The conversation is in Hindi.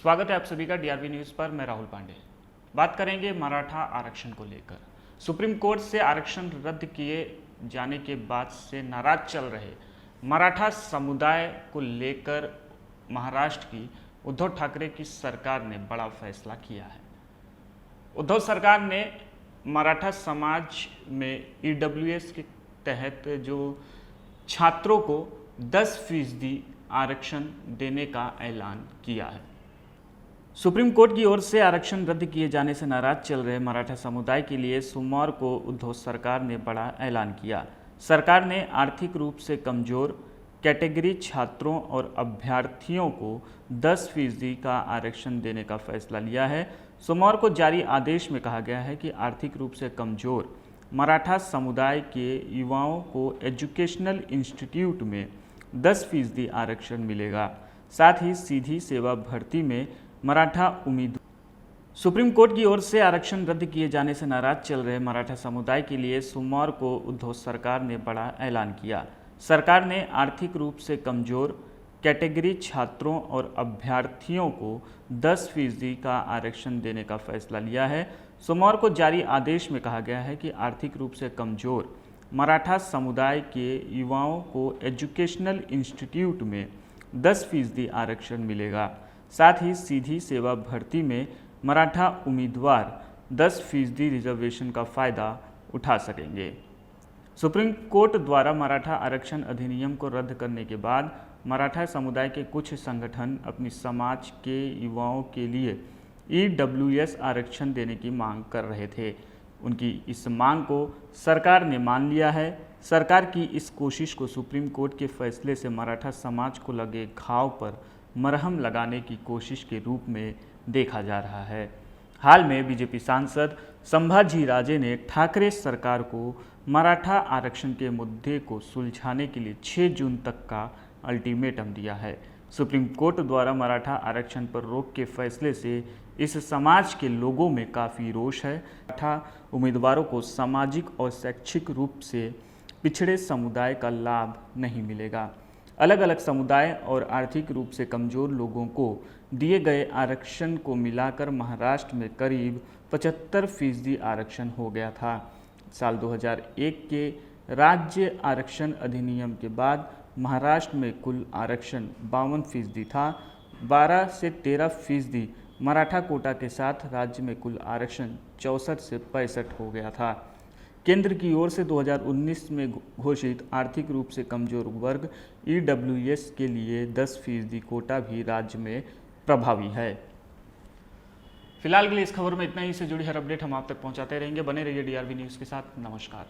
स्वागत है आप सभी का डीआरवी न्यूज़ पर। मैं राहुल पांडे। बात करेंगे मराठा आरक्षण को लेकर। सुप्रीम कोर्ट से आरक्षण रद्द किए जाने के बाद से नाराज चल रहे मराठा समुदाय को लेकर महाराष्ट्र की उद्धव ठाकरे की सरकार ने बड़ा फैसला किया है। उद्धव सरकार ने मराठा समाज में ईडब्ल्यूएस के तहत जो छात्रों को 10% आरक्षण देने का ऐलान किया है। सुप्रीम कोर्ट की ओर से आरक्षण रद्द किए जाने से नाराज चल रहे मराठा समुदाय के लिए सोमवार को उद्धव सरकार ने बड़ा ऐलान किया। सरकार ने आर्थिक रूप से कमजोर कैटेगरी छात्रों और अभ्यर्थियों को 10% का आरक्षण देने का फैसला लिया है। सोमवार को जारी आदेश में कहा गया है कि आर्थिक रूप से कमजोर मराठा समुदाय के युवाओं को एजुकेशनल इंस्टीट्यूट में 10% आरक्षण मिलेगा। साथ ही सीधी सेवा भर्ती में मराठा उम्मीदवार। सुप्रीम कोर्ट की ओर से आरक्षण रद्द किए जाने से नाराज चल रहे मराठा समुदाय के लिए सोमवार को उद्धव सरकार ने बड़ा ऐलान किया। सरकार ने आर्थिक रूप से कमजोर कैटेगरी छात्रों और अभ्यर्थियों को 10% का आरक्षण देने का फैसला लिया है। सोमवार को जारी आदेश में कहा गया है कि आर्थिक रूप से कमजोर मराठा समुदाय के युवाओं को एजुकेशनल इंस्टीट्यूट में 10% आरक्षण मिलेगा। साथ ही सीधी सेवा भर्ती में मराठा उम्मीदवार 10% रिजर्वेशन का फ़ायदा उठा सकेंगे। सुप्रीम कोर्ट द्वारा मराठा आरक्षण अधिनियम को रद्द करने के बाद मराठा समुदाय के कुछ संगठन अपनी समाज के युवाओं के लिए ईडब्ल्यूएस आरक्षण देने की मांग कर रहे थे। उनकी इस मांग को सरकार ने मान लिया है। सरकार की इस कोशिश को सुप्रीम कोर्ट के फैसले से मराठा समाज को लगे घाव पर मरहम लगाने की कोशिश के रूप में देखा जा रहा है। हाल में बीजेपी सांसद संभाजी राजे ने ठाकरे सरकार को मराठा आरक्षण के मुद्दे को सुलझाने के लिए 6 जून तक का अल्टीमेटम दिया है। सुप्रीम कोर्ट द्वारा मराठा आरक्षण पर रोक के फैसले से इस समाज के लोगों में काफ़ी रोष है। मराठा उम्मीदवारों को सामाजिक और शैक्षिक रूप से पिछड़े समुदाय का लाभ नहीं मिलेगा। अलग अलग समुदाय और आर्थिक रूप से कमज़ोर लोगों को दिए गए आरक्षण को मिलाकर महाराष्ट्र में करीब 75% आरक्षण हो गया था। साल 2001 के राज्य आरक्षण अधिनियम के बाद महाराष्ट्र में कुल आरक्षण 52% था। 12 से 13% मराठा कोटा के साथ राज्य में कुल आरक्षण 64 से 65 हो गया था। केंद्र की ओर से 2019 में घोषित आर्थिक रूप से कमजोर वर्ग ईडब्ल्यूएस के लिए 10% कोटा भी राज्य में प्रभावी है। फिलहाल के लिए इस खबर में इतना ही। से जुड़ी हर अपडेट हम आप तक पहुंचाते रहेंगे। बने रहिए डीआरवी न्यूज़ के साथ। नमस्कार।